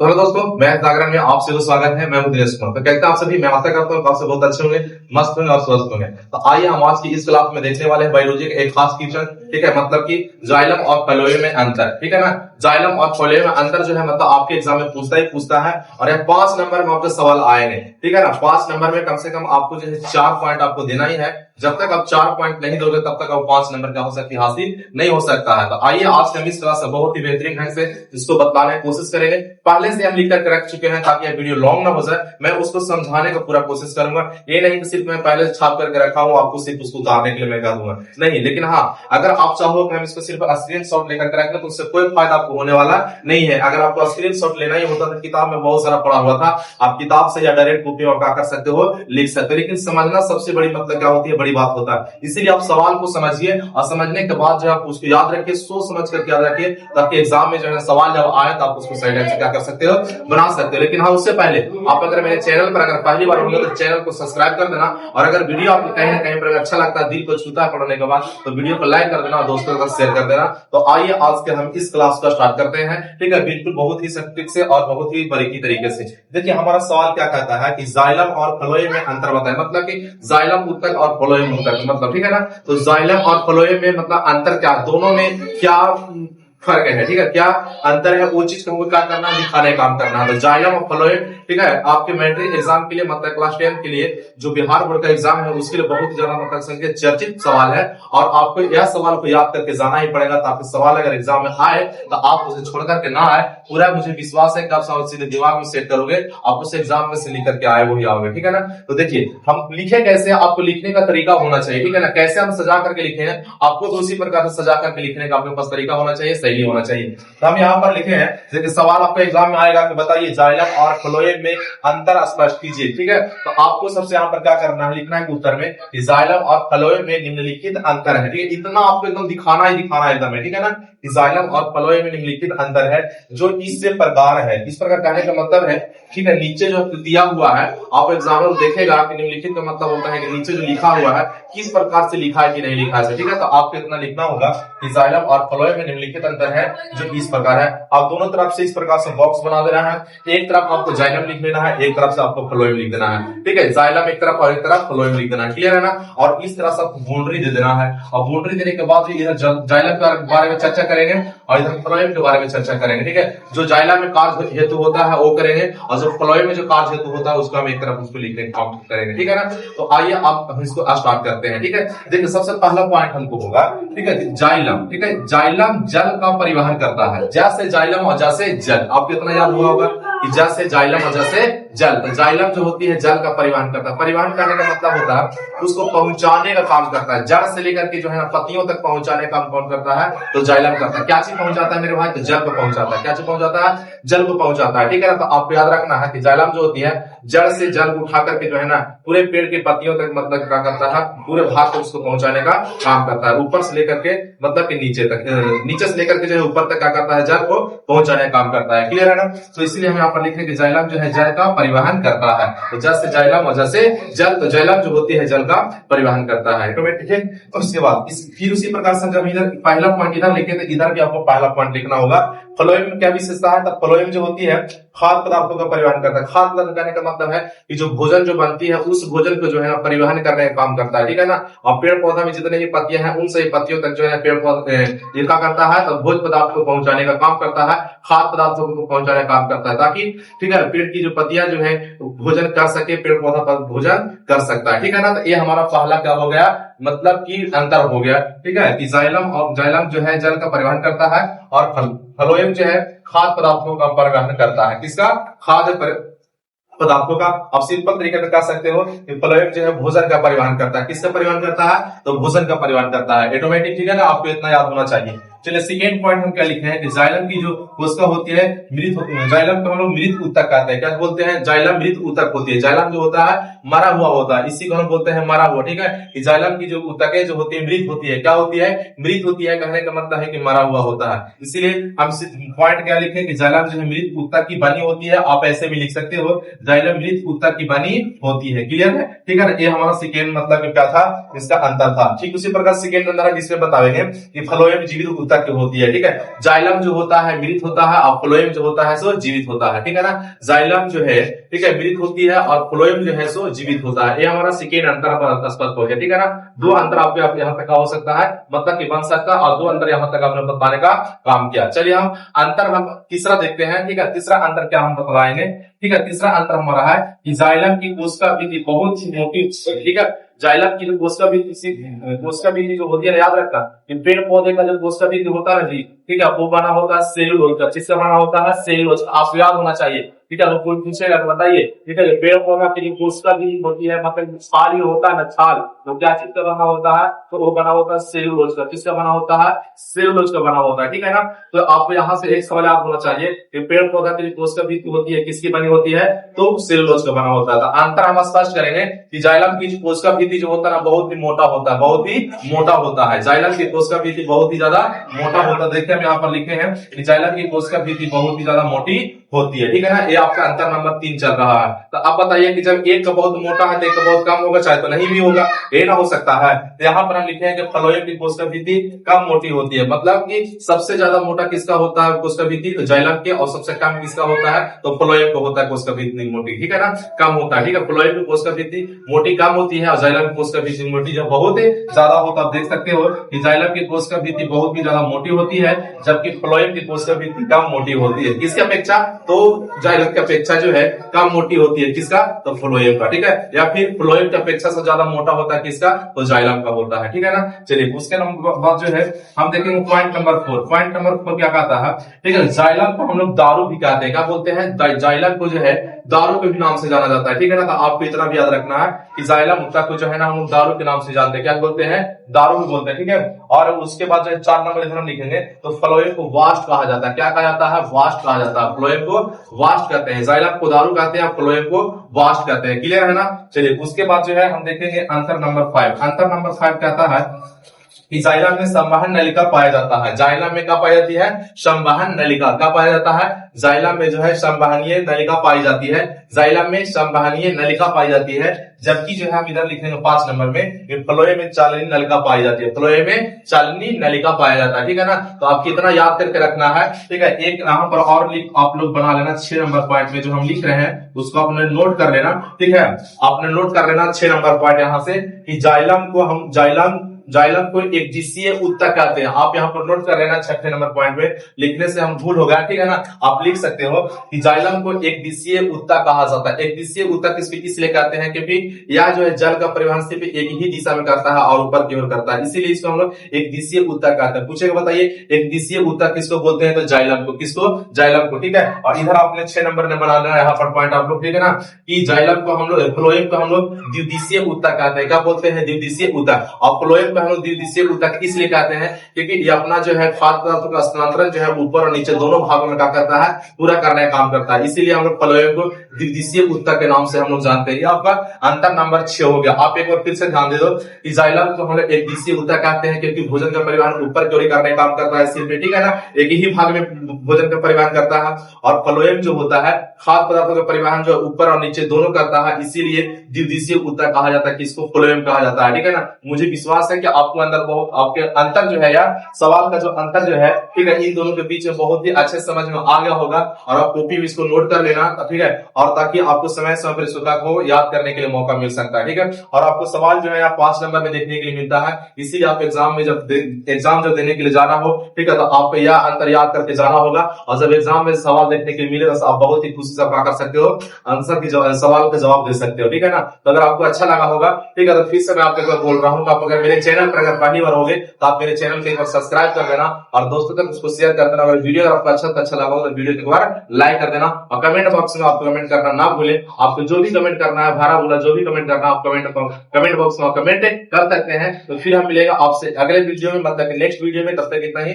तो हेलो दोस्तों, मैं जागरण में आप सभी को स्वागत है। मैं हूं दिनेश कुमार। तो कहते हैं आप सभी, मैं आशा करता हूं आप सब बहुत अच्छे होंगे, मस्त होंगे और स्वस्थ होंगे। तो आइए हम आज की इस क्लास में देखने वाले हैं बायोलॉजी का एक खास क्वेश्चन। ठीक है, मतलब कि जाइलम और फ्लोएम में अंतर। ठीक है ना, जाइलम और फ्लोएम में अंतर जो है मतलब आपके एग्जाम में पूछता है और यह 5 नंबर में आपके सवाल आएंगे। ठीक है ना, 5 नंबर में कम से कम आपको जो है 4 पॉइंट आपको देना ही है। जब तक आप 4 पॉइंट नहीं दोगे तब तक आप 5 नंबर का हो सकती हासिल नहीं हो सकता है। तो आइए आज के हम इस क्लास में बहुत ही बेहतरीन ढंग से इसको बताने की कोशिश करेंगे। पहले से हम लिख कर रख चुके हैं ताकि यह वीडियो लॉन्ग ना हो जाए। मैं उसको समझाने का पूरा कोशिश करूंगा। ये नहीं कि सिर्फ मैं पहले छाप करके रखा हूं, आपको सिर्फ उसको उतारने के लिए मैं कह दूंगा नहीं। लेकिन हाँ, अगर आप चाहो कि हम इसको सिर्फ स्क्रीन शॉट लेकर के रखें तो उससे कोई फायदा आपको होने वाला नहीं है। अगर आपको स्क्रीन शॉट लेना ही होता तो किताब में बहुत सारा पढ़ा हुआ था, आप किताब से या डायरेक्ट कॉपी में क्या कर सकते हो, लिख सकते हो। लेकिन समझना सबसे बड़ी मतलब क्या होती है, बड़ी बात होता है। इसीलिए आप सवाल को समझिए और समझने के बाद जो आप उसको याद रखिए, सोच समझ करके याद रखिए, ताकि एग्जाम में जो है सवाल जब आए तो आप उसको सही ढंग से क्या कर सकते हो, बना सकते हो। लेकिन हाँ, उससे पहले आप अगर मेरे चैनल पर अगर पहली बार होंगे तो चैनल को सब्सक्राइब कर देना। और अगर वीडियो आपको कहीं ना कहीं पर अच्छा लगता है, दिल को छूता है पढ़ने के बाद, तो वीडियो को लाइक कर देना और दोस्तों के साथ शेयर कर देना। तो आइए आज के हम इस क्लास को स्टार्ट करते हैं। ठीक है, बिल्कुल बहुत ही सटीक से और बहुत ही बारीकी तरीके से। देखिए हमारा सवाल क्या कहता है कि जाइलम और फ्लोएम में अंतर बताएं। मतलब कि जाइलम ऊतक और फ्लोएम ऊतक मतलब, ठीक है ना। तो जाइलम और फ्लोएम में मतलब अंतर क्या, दोनों में क्या फर्क है। ठीक है, क्या अंतर है वो चीज को हमको क्या करना है, दिखाने का काम करना है। तो जाइलम और फ्लोएम, ठीक है, आपके मैट्रिक एग्जाम के लिए मतलब क्लास 10 के लिए जो बिहार बोर्ड का एग्जाम है उसके लिए बहुत ही ज्यादा मतलब संख्या चर्चित सवाल है। और आपको यह सवाल को याद करके जाना ही पड़ेगा, ताकि सवाल अगर एग्जाम में आए तो आप उसे छोड़ करके ना आए। पूरा मुझे विश्वास है कि आप सवाल सीधे दिमाग में सेट करोगे, आप उसे एग्जाम में से लिख करके आए वही आओगे। ठीक है ना। तो देखिए हम लिखे कैसे, आपको लिखने का तरीका होना चाहिए। ठीक है ना, कैसे हम सजा करके लिखे हैं, आपको तो उसी प्रकार से सजा करके लिखने का आपके पास तरीका होना चाहिए, सही होना चाहिए। तो हम यहाँ पर लिखे हैं, देखिए सवाल आपको एग्जाम में आएगा कि बताइए जाइलम और फ्लोएम में अंतर स्पष्ट कीजिए। ठीक है, तो आपको सबसे यहाँ पर क्या करना है, लिखना है उत्तर में कि जाइलम और फ्लोएम में निम्नलिखित अंतर है। ठीक है, इतना आपको एकदम दिखाना ही दिखाना है एकदम, ठीक है ना। जाइलम और फ्लोएम में निम्नलिखित अंतर है जो इससे प्रकार है। इस प्रकार कहने का मतलब है, ठीक है, नीचे जो दिया हुआ है आप एग्जाम में देखेगा कि निम्नलिखित का मतलब होता है कि नीचे जो लिखा हुआ है किस प्रकार से लिखा है कि नहीं लिखा है। ठीक है, तो आपको इतना लिखना होगा कि जाइलम और फ्लोएम में निम्नलिखित अंतर है जो इस प्रकार है। आप दोनों तरफ से इस प्रकार से बॉक्स बना देना है। एक तरफ आपको जाइलम लिख लेना है, एक तरफ से आपको फ्लोएम लिख देना है। ठीक है, जाइलम एक तरफ और एक तरफ फ्लोएम लिख देना है, क्लियर है ना। और इस तरह से आपको बाउंड्री दे देना है। और बाउंड्री देने के बाद इधर जाइलम के बारे में चर्चा करेंगे और इधर फ्लोएम के बारे में चर्चा करेंगे। ठीक है, जो जाइलम में कार्य हेतु होता है वो करेंगे और जो फ्लोएम में जो कार्य हेतु होता है उसको हम एक तरफ उसको लिखने का काम करेंगे। ठीक है ना। तो आइए आप इसको स्टार्ट करते हैं। ठीक है, देखिए सबसे पहला पॉइंट हमको होगा, ठीक है, जाइलम। ठीक है, जाइलम जल का परिवहन करता है। जैसे जाइलम और जैसे जल, आपको इतना याद हुआ होगा कि जैसे जाइलम और जैसे जल। तो जाइलम जो होती है जल का परिवहन करता है। परिवहन करने का मतलब होता है उसको पहुंचाने का काम करता है, जड़ से लेकर के जो है ना पत्तियों तक पहुंचाने का काम कौन करता है, तो जाइलम करता है। क्या चीज पहुंचाता है मेरे भाई, तो जल को पहुंचाता है। क्या चीज पहुंचाता है, जल को पहुंचाता है। ठीक है ना। तो आपको याद रखना है कि जाइलम जो होती है जड़ से जल को उठा करके जो है ना पूरे पेड़ की पत्तियों तक मतलब क्या करता है, पूरे भाग को उसको पहुंचाने का काम करता है। ऊपर से लेकर के मतलब कि नीचे तक, नीचे से लेकर के जो है ऊपर तक क्या करता है, जल को पहुंचाने का काम करता है, क्लियर है ना। तो इसलिए हम यहाँ पर लिख रहे हैं कि जाइलम जो है जल का परिवहन करता है। तो जैसे जाइलम और जैसे जल, तो जाइलम जो होती है जल का परिवहन करता है। ठीक है, और उसके बाद फिर उसी प्रकार से जब इधर पहला पॉइंट इधर लिखे तो इधर भी आपको पहला पॉइंट लिखना होगा। फ्लोएम में क्या विशेषता है, तो फ्लोएम जो होती है खाद्य पदार्थों का परिवहन करता है। खाद्य पदार्थ कहने का मतलब है कि जो भोजन जो बनती है उस भोजन को जो है परिवहन करने का काम करता है। ठीक है ना। और पेड़ पौधा में जितने भी पत्तियां हैं उन सभी पत्तियों तक जो है पेड़ पौधे क्या करता है, तो भोज पदार्थ को पहुंचाने का काम करता है, खाद्य पदार्थों को पहुंचाने का काम करता है, ताकि ठीक है पेड़ की जो पत्तियां जो है भोजन कर सके, पेड़ पौधा भोजन कर सकता है। ठीक है ना। तो ये हमारा पहला क्या हो गया, मतलब कि अंतर हो गया। ठीक है, कि जाइलम जो है जल का परिवहन करता है और फ्लोएम जो है खाद्य पदार्थों का परिवहन करता है। किसका, खाद्य पदार्थों का। आप सिंपल तरीके में कह सकते हो कि फ्लोएम जो है भोजन का परिवहन करता है। किसका परिवहन करता है, तो भोजन का परिवहन करता है, ऑटोमेटिक। ठीक है ना, आपको इतना याद होना चाहिए। चलिए सेकेंड पॉइंट हम क्या लिखे हैं कि जाइलम की जो कोशिका होती है मृत होती है। जाइलम को हम लोग मृत ऊतक कहते हैं। क्या बोलते हैं, जाइलम मृत ऊतक होती है। जाइलम जो होता है मरा हुआ होता है, इसी को हम बोलते हैं मरा हुआ। ठीक है, कि जाइलम की जो ऊतकें जो होती है मृत होती है। क्या होती है, मृत होती है। कहने का मतलब है कि मरा हुआ होता है। इसीलिए हम पॉइंट क्या लिखे कि जाइलम जो है मृत ऊतक की बनी होती है। आप ऐसे भी लिख सकते हो, जाइलम मृत ऊतक की बनी होती है, क्लियर है। ठीक है ना, ये हमारा सेकेंड मतलब क्या था, इसका अंतर था। ठीक उसी प्रकार सेकेंड अंतर जिसमें बताएंगे कि फ्लोएम जीवित ऊतक उत्तक होती है, ठीक है। जाइलम जो होता है मृत होता है और फ्लोएम जो होता है सो जीवित होता है, ठीक है ना। जाइलम जो है, ठीक है, मृत होती है और फ्लोएम जो है सो जीवित होता है। ये हमारा सेकेंड अंतर पर स्पष्ट हो गया, ठीक है ना। दो अंतर आपके यहाँ तक हो सकता है, मतलब कि बन सकता है, और दो अंतर यहाँ तक आपने बताने का काम किया। चलिए हम अंतर हम तीसरा देखते हैं, ठीक है। तीसरा अंतर क्या हम बताएंगे, ठीक है। तीसरा अंतर हमारा है कि जाइलम की कोशिका विधि बहुत ही मोटी, ठीक है। जाइलम की जो कोशिका विधि जो होती है, याद रखना कि पेड़ पौधे का जो कोशिका विधि होता है जी, ठीक है, वो बना होगा सेलुलोज का। जिससे बना होता है सेलुलोज, आपको याद होना चाहिए, ठीक है। तो कोई पूछेगा तो बताइए, ठीक है। पेड़ पौधा की जो कोशिका विधि होती है, मतलब छाल होता है ना, छाल, तो क्या चीज का बना होता है, तो वो बना होता है सेलुलोज का। किसका बना होता है, सेलुलोज का बना होता है, ठीक है ना। तो आपको यहाँ से एक सवाल याद होना चाहिए कि पेड़ पौधा की जो कोशिका विधि होती है किसकी बनी होती है, तो सेलुलोज का बना होता है। तो अंतर हम स्पष्ट करेंगे कि जाइलम की कोशिका विधि जो होता है ना बहुत ही मोटा होता है, बहुत ही मोटा होता है। जाइलम की कोशिका विधि बहुत ही ज्यादा मोटा होता है। देखते हैं हम यहाँ पर लिखे हैं कि जाइलम की कोशिका विधि बहुत ही ज्यादा मोटी होती है, ठीक है ना। ये आपका अंतर नंबर 3 चल रहा है। तो अब बताइए कि जब एक का बहुत मोटा है तो एक का बहुत कम होगा, चाहे तो नहीं भी होगा, ये ना हो सकता है। तो यहाँ पर हम लिखे हैं कि फ्लोएम की कोशिका विधि कम मोटी होती है, मतलब कि सबसे ज्यादा मोटा किसका होता है कोशिका विधि, जाइलम के, और सबसे कम किसका होता है, तो फ्लोएम को होता है कोशिका विधि मोटी, ठीक है ना, कम होता है, ठीक है। फ्लोएम की कोशिका विधि मोटी कम होती है और जाइलम की कोशिका विधि मोटी जो बहुत ज्यादा होता है। आप देख सकते हो कि जाइलम की कोशिका विधि बहुत ही ज्यादा मोटी होती है, जबकि फ्लोएम की कोशिका विधि कम मोटी होती है। किसकी अपेक्षा, तो जाइलम की अपेक्षा जो है कम मोटी होती है, किसका, तो फ्लोएम का, ठीक है। या फिर फ्लोएम की अपेक्षा से ज्यादा मोटा होता है किसका, तो जाइलम का होता है, ठीक है ना। चलिए उसके बाद जो है हम देखेंगे पॉइंट नंबर 4। पॉइंट नंबर 4 क्या कहता है, ठीक है। जाइलम को हम लोग दारू भी कहते हैं, क्या बोलते हैं, जाइलम को जो है दारू के भी नाम से जाना जाता है, ठीक है ना। तो आपको इतना भी याद रखना है कि जाइलम उत्तक को जो है ना हम लोग दारू के नाम से जानते हैं, क्या बोलते हैं, दारू भी बोलते हैं, ठीक है। और उसके बाद जो है 4 नंबर इधर हम लिखेंगे, तो फ्लोएम को वास्ट कहा जाता है। क्या कहा जाता है, वास्ट कहा जाता है। फ्लोएम को वास्ट कहते हैं, जाइलम को दारू कहते हैं, फ्लोएम को वास्ट कहते हैं। क्लियर है ना। चलिए उसके बाद जो है हम देखेंगे अंतर नंबर 5। अंतर नंबर 5 कहता है कि जाइलम में संवहन नलिका पाया जाता है। जाइलम में क्या पाई जाती है, संवहन नलिका। क्या पाया जाता है, जाइलम में जो है संवहनीय नलिका पाई जाती है। जाइलम में संवहनीय नलिका पाई जाती है, जबकि जो है हम इधर लिखेंगे 5 नंबर में फ्लोएम में चालनी नलिका पाई जाती है। फ्लोएम में चालनी नलिका पाया जाता है, ठीक है ना। तो आपको इतना याद करके रखना है, ठीक है। एक यहाँ पर और आप लोग बना लेना 6 नंबर पॉइंट में जो हम लिख रहे हैं उसको आपने नोट कर लेना, ठीक है। आपने नोट कर लेना 6 नंबर पॉइंट यहाँ से कि जाइलम को एक दिशीय उत्तक कहते हैं। आप यहाँ पर नोट कर लेना 6 नंबर पॉइंट में, लिखने से हम भूल होगा, ठीक है ना। आप लिख सकते हो कि जाइलम को एक दिशीय उत्तक कहा जाता है। एक दिशीय उत्तक इसलिए कहते हैं क्योंकि यह जो है जल का परिवहन सिर्फ एक ही दिशा में करता है और ऊपर की ओर करता है, इसीलिए इसको हम लोग एक दिशीय उत्तक कहते हैं। पूछेगा बताइए एक दिशीय उत्तक किसको बोलते हैं, तो जाइलम को। किसको, जाइलम को, ठीक है। और इधर आपने 6 नंबर ने बना लेना यहाँ पर पॉइंट आप लोग, ठीक है ना, कि जाइलम को हम लोग, फ्लोएम को हम लोग द्विदिशीय उत्तक कहते हैं। क्या बोलते हैं, द्विदिशीय उत्तक। और फ्लोएम को हम लोग द्विदिशीय उत्तक इसलिए कहते हैं क्योंकि ये अपना जो है खाद्य पदार्थों का स्थानांतरण जो है ऊपर और नीचे दोनों भागों में क्या करता है, पूरा करने का काम करता है। इसीलिए हम लोग फ्लोएम को द्विदिशीय उत्तक के नाम से हम लोग जानते हैं। ये आपका अंतर नंबर 6 हो गया। आप एक बार फिर से ध्यान दे दो कि जाइलम को हम लोग एक दिशीय उत्तक कहते हैं क्योंकि भोजन का परिवहन ऊपर की ओर करने का काम करता है सिर पे, ठीक है ना, एक ही भाग में भोजन का परिवहन करता है। और फ्लोएम जो होता है खाद्य पदार्थों का परिवहन जो ऊपर और नीचे दोनों करता है, इसीलिए द्विदिशीय उत्तक कहा जाता है, किसको, फ्लोएम कहा जाता है, ठीक है ना। मुझे विश्वास है कि आपको अंदर बहुत आपके अंतर जो है यार, सवाल का जो अंतर जो है, ठीक है, इन दोनों के बीच में बहुत ही अच्छे समझ में आ गया होगा। और आप कॉपी में इसको नोट कर लेना, ठीक है, और ताकि आपको समय समय पर इसका को याद करने के लिए मौका मिल सकता है, ठीक है। और आपको सवाल जो है 5 नंबर में देखने के लिए मिलता है, इसीलिए आप एग्जाम जब देने के लिए जाना हो, ठीक है, तो आपको यह अंतर याद करके जाना होगा। और जब एग्जाम में सवाल देखने के लिए मिलेगा तो आप बहुत ही खुशी से क्या कर सकते हो, आंसर की सवाल का जवाब दे सकते हो, ठीक है ना। तो अगर आपको अच्छा लगा होगा, ठीक है, तो फिर से मैं आपको एक बार बोल रहा हूँ, आप अगर मेरे चैनल पर अगर पहली बार होगे तो आप मेरे चैनल को एक बार सब्सक्राइब कर देना और दोस्तों तक उसको शेयर कर देना। अगर वीडियो आपको अच्छा लगा हो तो वीडियो को एक बार लाइक कर देना। और कमेंट बॉक्स में आपको कमेंट करना ना भूले। आपको जो भी कमेंट करना है, भरा बोला जो भी कमेंट करना है, आप कमेंट बॉक्स में कमेंट कर सकते हैं। तो फिर हम मिलेगा आपसे अगले वीडियो में, मतलब नेक्स्ट वीडियो में। तब तक इतना ही।